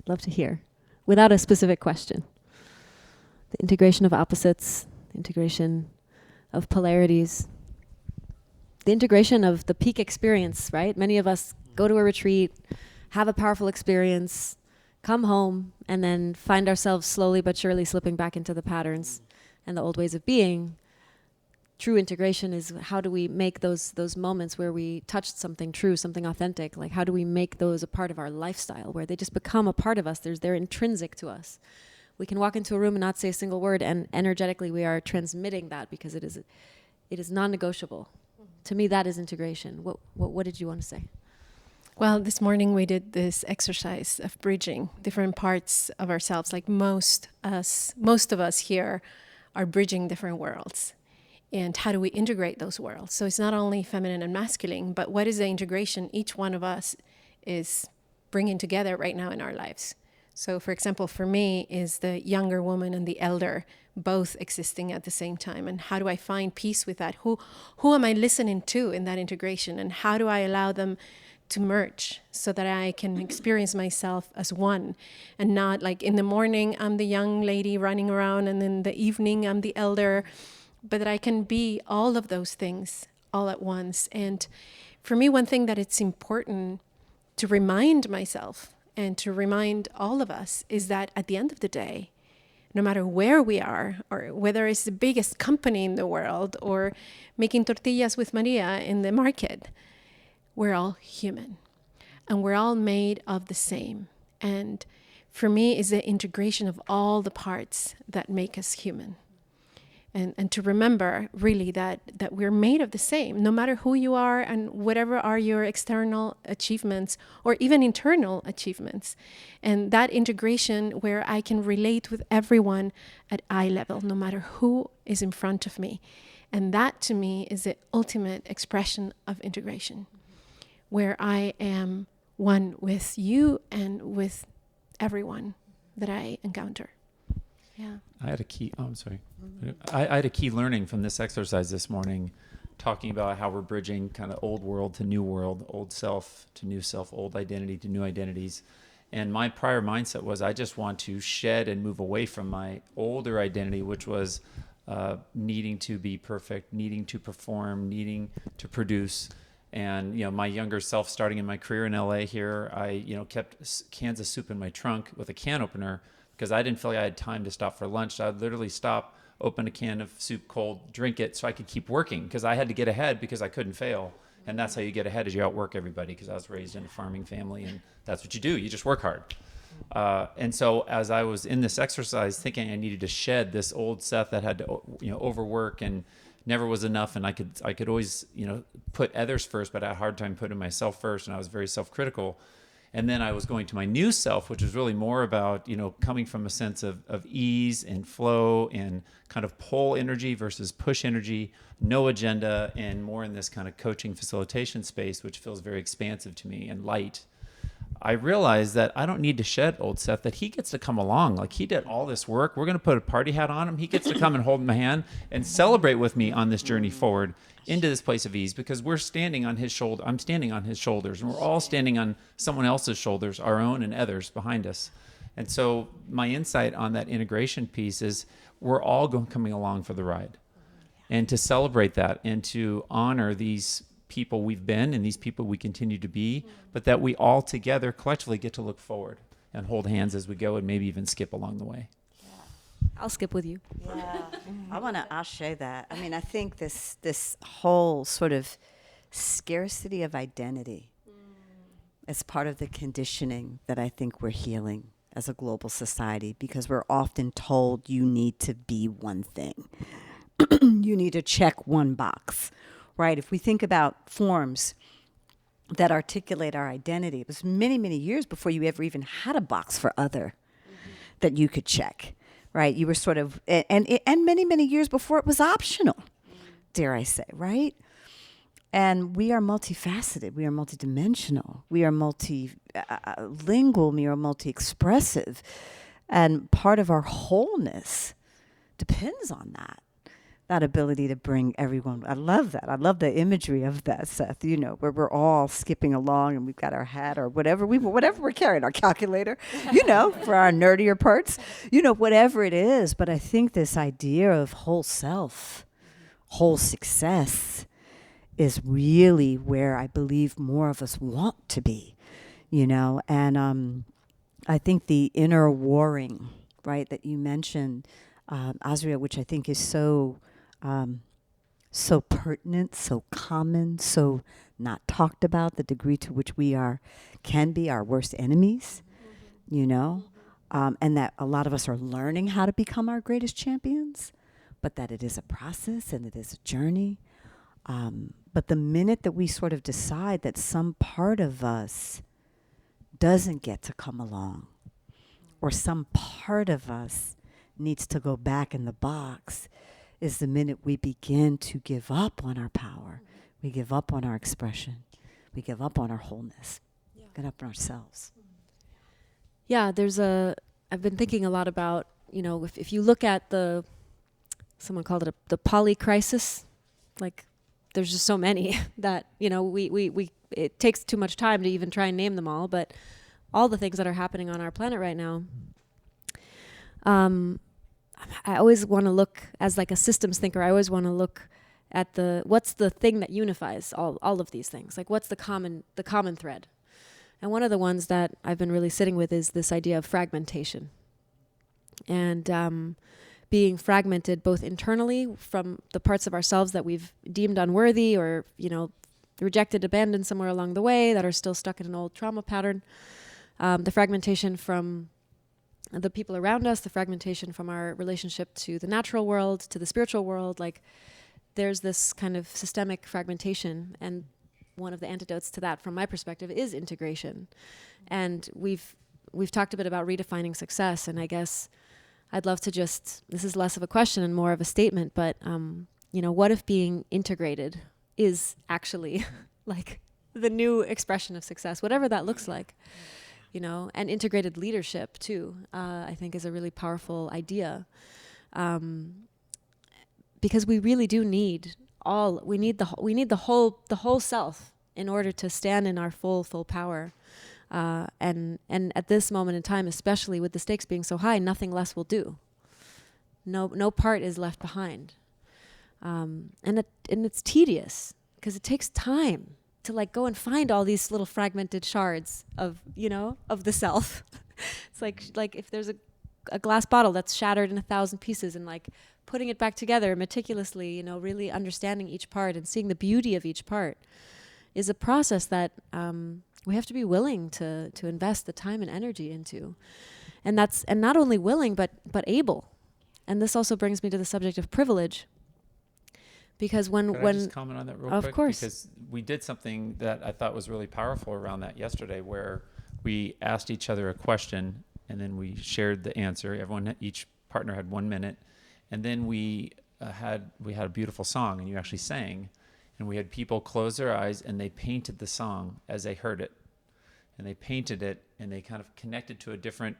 love to hear, without a specific question. The integration of opposites, the integration of polarities, the integration of the peak experience, right? Many of us go to a retreat, have a powerful experience, come home, and then find ourselves slowly but surely slipping back into the patterns and the old ways of being. True integration is, how do we make those moments where we touched something true, something authentic, like how do we make those a part of our lifestyle, where they just become a part of us, they're intrinsic to us. We can walk into a room and not say a single word, and energetically we are transmitting that because it is non-negotiable. To me, that is integration. What did you want to say? Well, this morning we did this exercise of bridging different parts of ourselves. Like most of us here are bridging different worlds. And how do we integrate those worlds? So it's not only feminine and masculine, but what is the integration each one of us is bringing together right now in our lives? So for example, for me is the younger woman and the elder both existing at the same time. And how do I find peace with that? Who am I listening to in that integration? And how do I allow them to merge so that I can experience myself as one, and not like in the morning I'm the young lady running around and in the evening I'm the elder, but that I can be all of those things all at once. And for me, one thing that it's important to remind myself and to remind all of us is that at the end of the day, no matter where we are, or whether it's the biggest company in the world or making tortillas with Maria in the market, we're all human and we're all made of the same. And for me, is the integration of all the parts that make us human. And to remember really that we're made of the same, no matter who you are and whatever are your external achievements or even internal achievements. And that integration where I can relate with everyone at eye level, no matter who is in front of me. And that to me is the ultimate expression of integration, where I am one with you and with everyone that I encounter. Yeah. I had a key I had a key learning from this exercise this morning, talking about how we're bridging kind of old world to new world, old self to new self, old identity to new identities. And my prior mindset was I just want to shed and move away from my older identity, which was needing to be perfect, needing to perform, needing to produce. And, you know, my younger self, starting in my career in LA here, I, you know, kept cans of soup in my trunk with a can opener because I didn't feel like I had time to stop for lunch. I'd literally stop, open a can of soup cold, drink it so I could keep working because I had to get ahead because I couldn't fail. And that's how you get ahead, is you outwork everybody, because I was raised in a farming family and that's what you do. You just work hard. And so as I was in this exercise thinking I needed to shed this old Seth that had to, you know, overwork and never was enough, and I could always, you know, put others first, but I had a hard time putting myself first, and I was very self-critical. And then I was going to my new self, which was really more about, you know, coming from a sense of ease and flow and kind of pull energy versus push energy, no agenda, and more in this kind of coaching facilitation space, which feels very expansive to me and light. I realized that I don't need to shed old Seth, that he gets to come along. Like, he did all this work. We're going to put a party hat on him. He gets to come and hold my hand and celebrate with me on this journey forward into this place of ease, because we're standing on his shoulder. I'm standing on his shoulders, and we're all standing on someone else's shoulders, our own and others behind us. And so my insight on that integration piece is we're all coming along for the ride, and to celebrate that and to honor these people we've been and these people we continue to be, but that we all together collectively get to look forward and hold hands as we go, and maybe even skip along the way. I'll skip with you. Yeah, I want to ashe that. I mean, I think this whole sort of scarcity of identity is part of the conditioning that I think we're healing as a global society, because we're often told you need to be one thing. You need to check one box, right? If we think about forms that articulate our identity, it was many, many years before you ever even had a box for other that you could check. Right, you were sort of, and many, many years before it was optional, dare I say, right? And we are multifaceted, we are multidimensional, we are multilingual, we are multi-expressive, and part of our wholeness depends on that ability to bring everyone. I love that. I love the imagery of that, Seth, you know, where we're all skipping along and we've got our hat or whatever we're carrying, our calculator, you know, for our nerdier parts, you know, whatever it is. But I think this idea of whole self, whole success is really where I believe more of us want to be, you know. And I think the inner warring, right, that you mentioned, Azrya, which I think is so pertinent, so common, so not talked about, the degree to which we can be our worst enemies, you know, and that a lot of us are learning how to become our greatest champions, but that it is a process and it is a journey. But the minute that we sort of decide that some part of us doesn't get to come along, or some part of us needs to go back in the box, is the minute we begin to give up on our power, we give up on our expression, we give up on our wholeness, give up on ourselves. Yeah, I've been thinking a lot about, if you look at someone called it the poly crisis, like there's just so many that, it takes too much time to even try and name them all, but all the things that are happening on our planet right now, I always want to look, as like a systems thinker, I always want to look at what's the thing that unifies all of these things? Like what's the common thread? And one of the ones that I've been really sitting with is this idea of fragmentation. And being fragmented both internally from the parts of ourselves that we've deemed unworthy or, rejected, abandoned somewhere along the way, that are still stuck in an old trauma pattern. The fragmentation from the people around us, the fragmentation from our relationship to the natural world, to the spiritual world. Like there's this kind of systemic fragmentation, and one of the antidotes to that from my perspective is integration. And we've talked a bit about redefining success, and I guess I'd love to this is less of a question and more of a statement, but what if being integrated is actually like the new expression of success, whatever that looks like, and integrated leadership too, I think is a really powerful idea. Because we really do need the whole self in order to stand in our full power. And at this moment in time, especially with the stakes being so high, nothing less will do. No part is left behind. And it's tedious because it takes time to like go and find all these little fragmented shards of the self. It's like if there's a glass bottle that's shattered in 1,000 pieces, and like putting it back together meticulously, really understanding each part and seeing the beauty of each part is a process that we have to be willing to invest the time and energy into. And not only willing, but able. And this also brings me to the subject of privilege. Because when I just comment on that real quick? Of course. Because we did something that I thought was really powerful around that yesterday, where we asked each other a question and then we shared the answer. Each partner had 1 minute. And then we had a beautiful song, and you actually sang. And we had people close their eyes and they painted the song as they heard it. And they painted it and they kind of connected to a different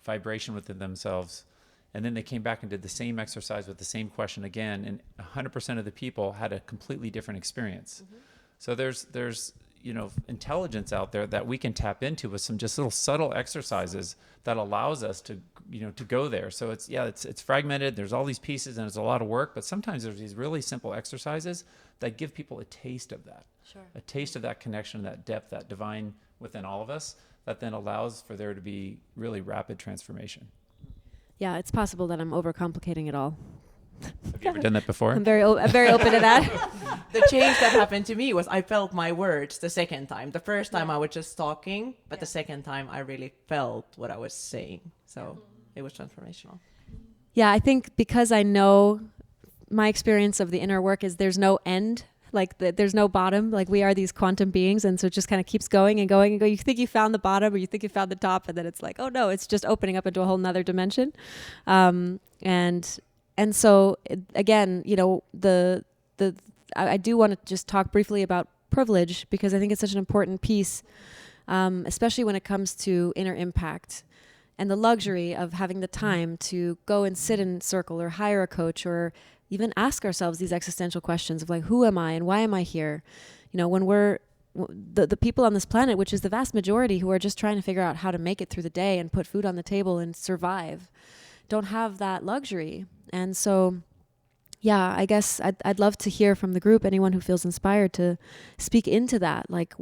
vibration within themselves. And then they came back and did the same exercise with the same question again. And 100% of the people had a completely different experience. Mm-hmm. So there's intelligence out there that we can tap into with some just little subtle exercises that allows us to go there. So it's fragmented. There's all these pieces and it's a lot of work, but sometimes there's these really simple exercises that give people a taste of that. Sure. A taste of that connection, that depth, that divine within all of us, that then allows for there to be really rapid transformation. Yeah, it's possible that I'm overcomplicating it all. Have you ever done that before? I'm very open to that. The change that happened to me was I felt my words the second time. The first time I was just talking, but the second time I really felt what I was saying. So it was transformational. Yeah, I think because I know my experience of the inner work is there's no end, like there's no bottom, like we are these quantum beings, and so it just kind of keeps going and going and going. You think you found the bottom or you think you found the top, and then it's like, oh no, it's just opening up into a whole nother dimension. And so again, I do want to just talk briefly about privilege, because I think it's such an important piece, especially when it comes to inner impact and the luxury of having the time to go and sit in circle or hire a coach or even ask ourselves these existential questions of like, who am I and why am I here? When we're the people on this planet, which is the vast majority who are just trying to figure out how to make it through the day and put food on the table and survive, don't have that luxury. And so, yeah, I guess I'd love to hear from the group, anyone who feels inspired to speak into that. Like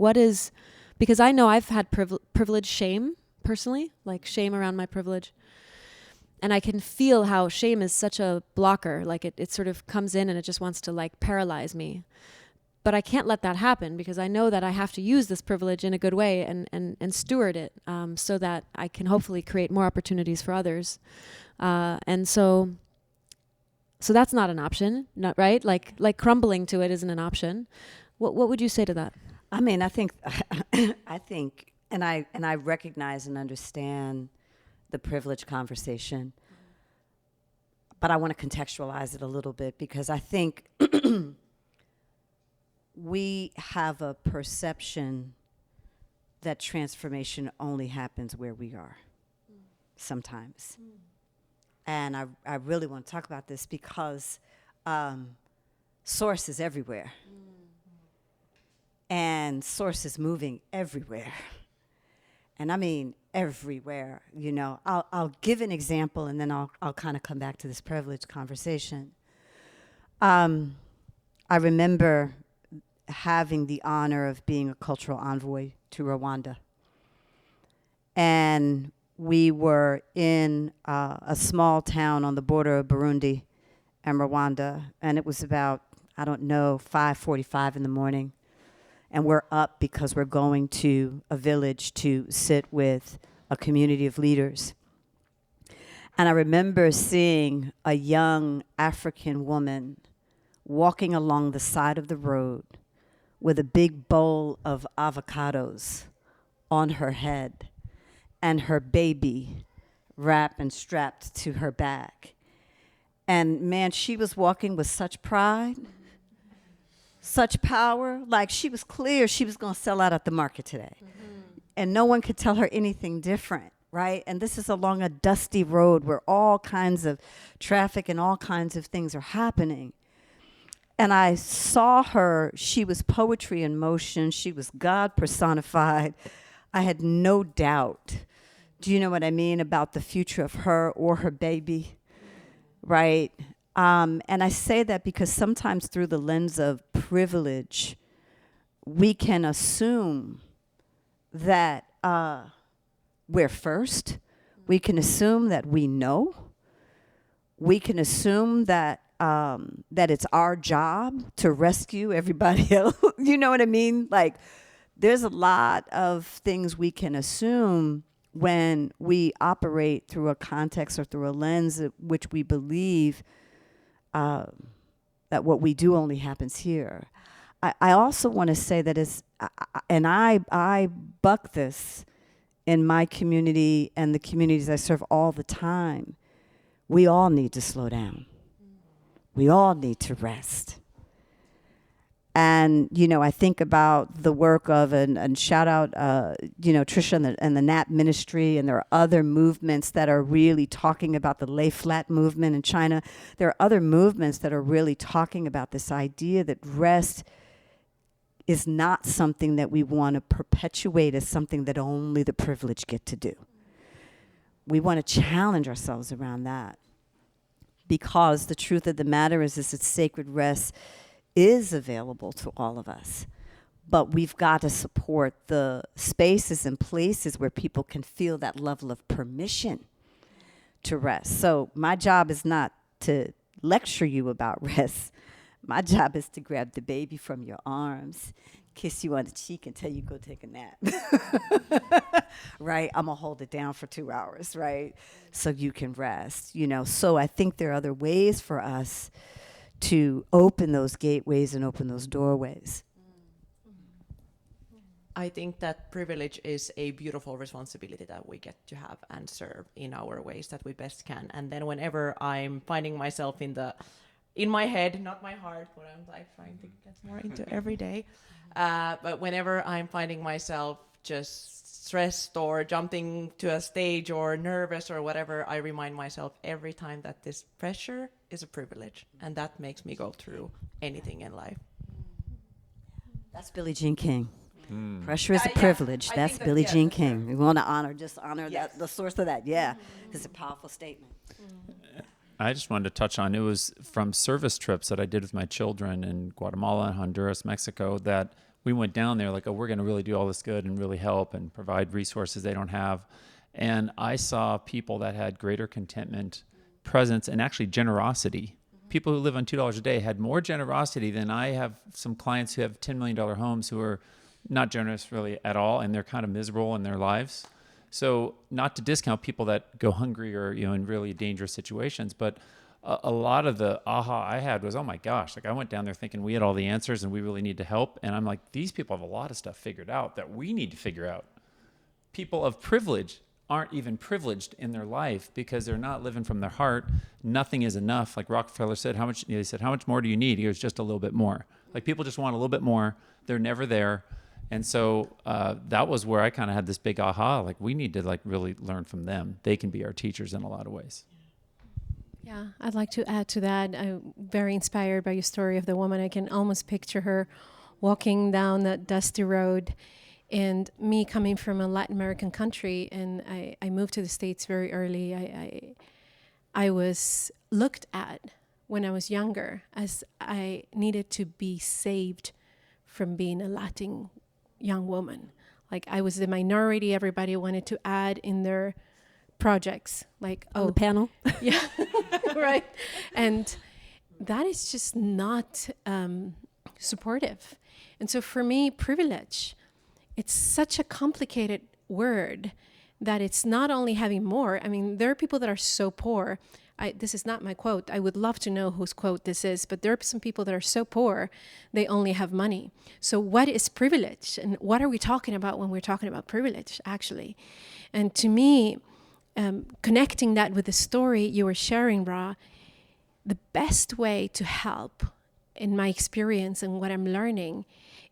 because I know I've had privilege shame personally, like shame around my privilege. And I can feel how shame is such a blocker. Like it sort of comes in and it just wants to like paralyze me. But I can't let that happen, because I know that I have to use this privilege in a good way and steward it so that I can hopefully create more opportunities for others. And so that's not an option, not right? Like crumbling to it isn't an option. What would you say to that? I mean, I think, and I recognize and understand the privilege conversation. but I want to contextualize it a little bit because I think we have a perception that transformation only happens where we are sometimes. And I really want to talk about this because source is everywhere. And source is moving everywhere. And I mean everywhere, you know. I'll give an example and then I'll kind of come back to this privilege conversation. I remember having the honor of being a cultural envoy to Rwanda. And we were in a small town on the border of Burundi and Rwanda, and it was about, 5:45 in the morning. And we're up because we're going to a village to sit with a community of leaders. And I remember seeing a young African woman walking along the side of the road with a big bowl of avocados on her head and her baby wrapped and strapped to her back. And man, she was walking with such pride, such power, like she was clear she was going to sell out at the market today. And no one could tell her anything different, right? And this is along a dusty road where all kinds of traffic and all kinds of things are happening. And I saw her, she was poetry in motion, she was God personified. I had no doubt, do you know what I mean, about the future of her or her baby, right? And I say that because sometimes through the lens of privilege, we can assume that we're first. We can assume that we know. We can assume that that it's our job to rescue everybody else. You know what I mean? Like, there's a lot of things we can assume when we operate through a context or through a lens at which we believe that what we do only happens here. I also want to say that I buck this in my community and the communities I serve all the time. We all need to slow down. We all need to rest. And, you know, I think about the work of, and shout out, Trisha and the NAP ministry, and there are other movements that are really talking about the lay flat movement in China. There are other movements that are really talking about this idea that rest is not something that we want to perpetuate as something that only the privileged get to do. We want to challenge ourselves around that, because the truth of the matter is that sacred rest is available to all of us. But we've got to support the spaces and places where people can feel that level of permission to rest. So my job is not to lecture you about rest. My job is to grab the baby from your arms, kiss you on the cheek, and tell you go take a nap. Right? I'm going to hold it down for 2 hours, right? So you can rest, you know. So I think there are other ways for us to open those gateways and open those doorways. I think that privilege is a beautiful responsibility that we get to have and serve in our ways that we best can. And then whenever I'm finding myself in my head, not my heart, what I'm like trying to get more into every day, but whenever I'm finding myself just stressed or jumping to a stage or nervous or whatever, I remind myself every time that this pressure is a privilege, and that makes me go through anything in life. That's Billie Jean King. Pressure is a privilege. That's Billie Jean King. We want to honor that, the source of that. Yeah, it's a powerful statement. I just wanted to touch on, it was from service trips that I did with my children in Guatemala, Honduras, Mexico, that we went down there like, oh, we're going to really do all this good and really help and provide resources they don't have. And I saw people that had greater contentment, presence, and actually generosity. People who live on $2 a day had more generosity than I have. Some clients who have $10 million homes who are not generous really at all, and they're kind of miserable in their lives. So not to discount people that go hungry or, you know, in really dangerous situations, but a lot of the aha I had was, oh my gosh, like I went down there thinking we had all the answers and we really need to help. And I'm like, these people have a lot of stuff figured out that we need to figure out. People of privilege aren't even privileged in their life because they're not living from their heart. Nothing is enough. Like Rockefeller said, he said, how much more do you need? He goes, just a little bit more. Like people just want a little bit more. They're never there. And so that was where I kind of had this big aha, like we need to like really learn from them. They can be our teachers in a lot of ways. Yeah, I'd like to add to that. I'm very inspired by your story of the woman. I can almost picture her walking down that dusty road, and me coming from a Latin American country, and I moved to the States very early. I was looked at when I was younger as I needed to be saved from being a Latin young woman. Like I was the minority everybody wanted to add in their projects, like on the panel. Yeah. Right. And that is just not supportive. And so for me, privilege, it's such a complicated word that it's not only having more. I mean, there are people that are so poor. This is not my quote. I would love to know whose quote this is, but there are some people that are so poor, they only have money. So what is privilege? And what are we talking about when we're talking about privilege, actually? And to me, connecting that with the story you were sharing, Rha, the best way to help, in my experience and what I'm learning,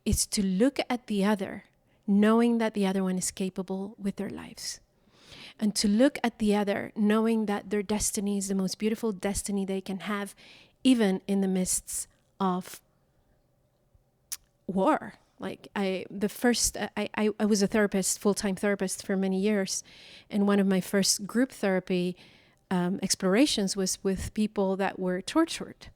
is to look at the other, knowing that the other one is capable with their lives. And to look at the other, knowing that their destiny is the most beautiful destiny they can have, even in the midst of war. Like I was a therapist, full-time therapist for many years. And one of my first group therapy explorations was with people that were tortured.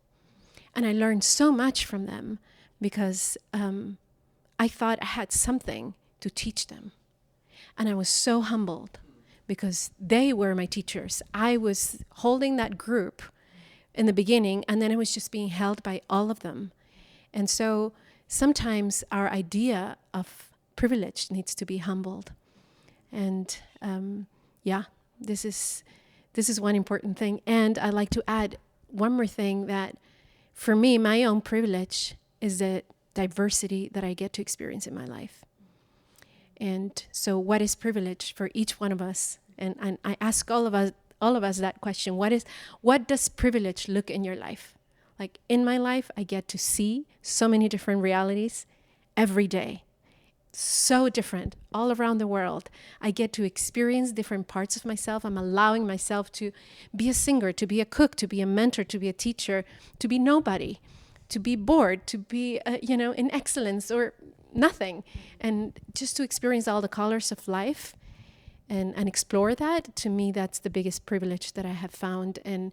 And I learned so much from them because I thought I had something to teach them. And I was so humbled because they were my teachers. I was holding that group in the beginning, and then I was just being held by all of them. And so sometimes our idea of privilege needs to be humbled. And this is one important thing. And I'd like to add one more thing, that for me, my own privilege is the diversity that I get to experience in my life. And so what is privilege for each one of us? And I ask all of us that question. What does privilege look in your life? Like in my life, I get to see so many different realities every day. So different all around the world. I get to experience different parts of myself. I'm allowing myself to be a singer, to be a cook, to be a mentor, to be a teacher, to be nobody, to be bored, to be, in excellence or nothing. And just to experience all the colors of life and explore that, to me, that's the biggest privilege that I have found. And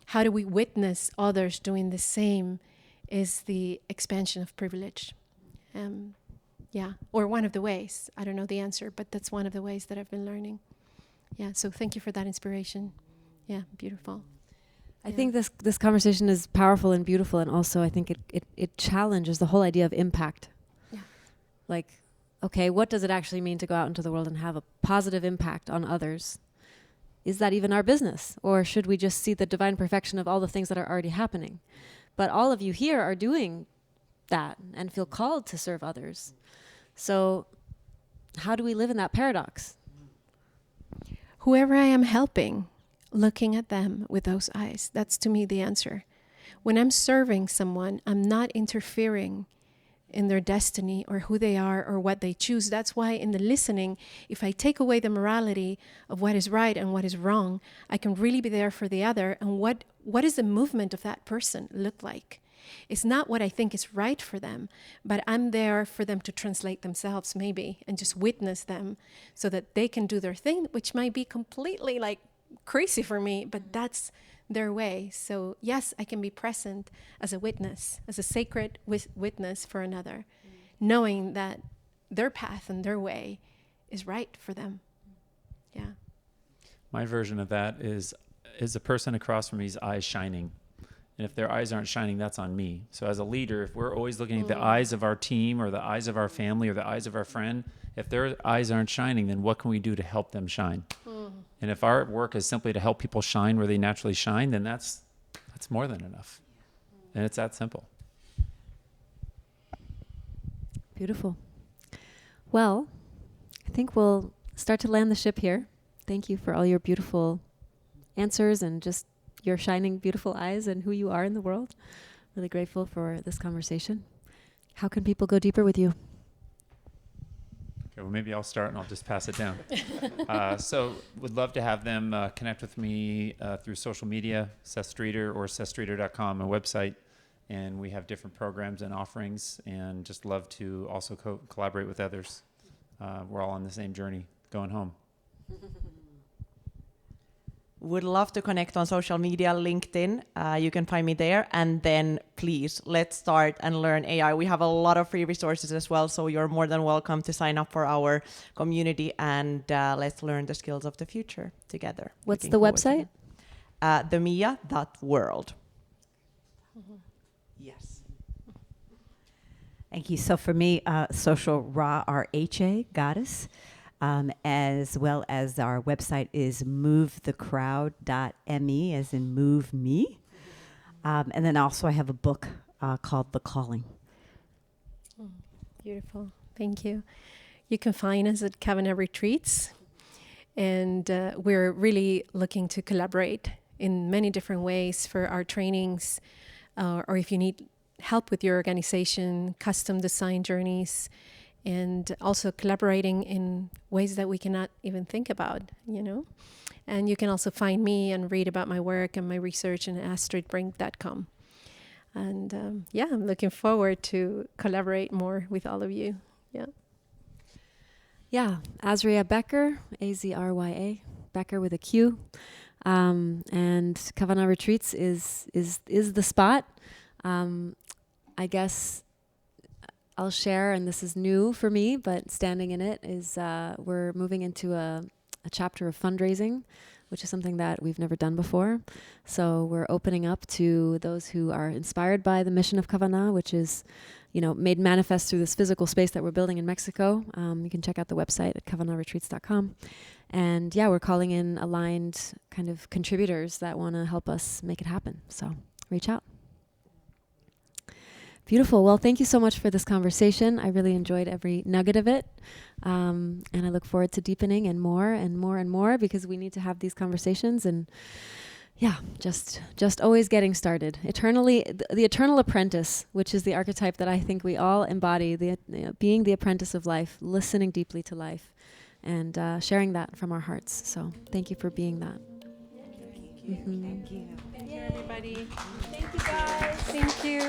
how do we witness others doing the same is the expansion of privilege. Or one of the ways. I don't know the answer, but that's one of the ways that I've been learning. Yeah, so thank you for that inspiration. Yeah, beautiful. I think this conversation is powerful and beautiful, and also I think it challenges the whole idea of impact. Yeah. Like, okay, what does it actually mean to go out into the world and have a positive impact on others? Is that even our business? Or should we just see the divine perfection of all the things that are already happening? But all of you here are doing that and feel called to serve others. So how do we live in that paradox? Whoever I am helping, looking at them with those eyes, that's to me the answer. When I'm serving someone, I'm not interfering in their destiny or who they are or what they choose. That's why in the listening, if I take away the morality of what is right and what is wrong, I can really be there for the other. And what does the movement of that person look like? It's not what I think is right for them, but I'm there for them to translate themselves maybe and just witness them so that they can do their thing, which might be completely like crazy for me, but that's their way. So yes, I can be present as a witness, as a sacred witness for another, knowing that their path and their way is right for them. Yeah. My version of that is the person across from me's eyes shining. And if their eyes aren't shining, that's on me. So as a leader, if we're always looking at the eyes of our team or the eyes of our family or the eyes of our friend, if their eyes aren't shining, then what can we do to help them shine? And if our work is simply to help people shine where they naturally shine, then that's more than enough. And it's that simple. Beautiful. Well, I think we'll start to land the ship here. thank you for all your beautiful answers and just your shining, beautiful eyes and who you are in the world. Really grateful for this conversation. How can people go deeper with you? Okay, well, maybe I'll start and I'll just pass it down. So would love to have them connect with me through social media, Seth Streeter or sethstreeter.com, my website. And we have different programs and offerings, and just love to also collaborate with others. We're all on the same journey, going home. Would love to connect on social media, LinkedIn. You can find me there. And then please, let's start and learn AI. We have a lot of free resources as well, so you're more than welcome to sign up for our community, and let's learn the skills of the future together. What's the website? themia.world. Yes. Thank you. So for me, social Rha, Rha Goddess, as well as our website is movethecrowd.me, as in move me. And then also I have a book called The Calling. Beautiful. Thank you. You can find us at Kavanagh Retreats. And we're really looking to collaborate in many different ways for our trainings, or if you need help with your organization, custom design journeys, and also collaborating in ways that we cannot even think about, you know. And you can also find me and read about my work and my research on astridbrinck.com. And I'm looking forward to collaborate more with all of you. Yeah, Azrya Bequer, Azrya, Bequer with a Q. And Kavanagh Retreats is the spot. I guess I'll share, and this is new for me, but standing in it is we're moving into a chapter of fundraising, which is something that we've never done before. So we're opening up to those who are inspired by the mission of Kavanagh, which is, made manifest through this physical space that we're building in Mexico. You can check out the website at kavanagh.retreats.com. And we're calling in aligned kind of contributors that want to help us make it happen. So reach out. Beautiful. Well, thank you so much for this conversation. I really enjoyed every nugget of it. And I look forward to deepening and more and more and more, because we need to have these conversations and just always getting started. Eternally, the eternal apprentice, which is the archetype that I think we all embody, being the apprentice of life, listening deeply to life, and sharing that from our hearts. So thank you for being that. Thank you. Thank you, everybody. Thank you, guys. Thank you.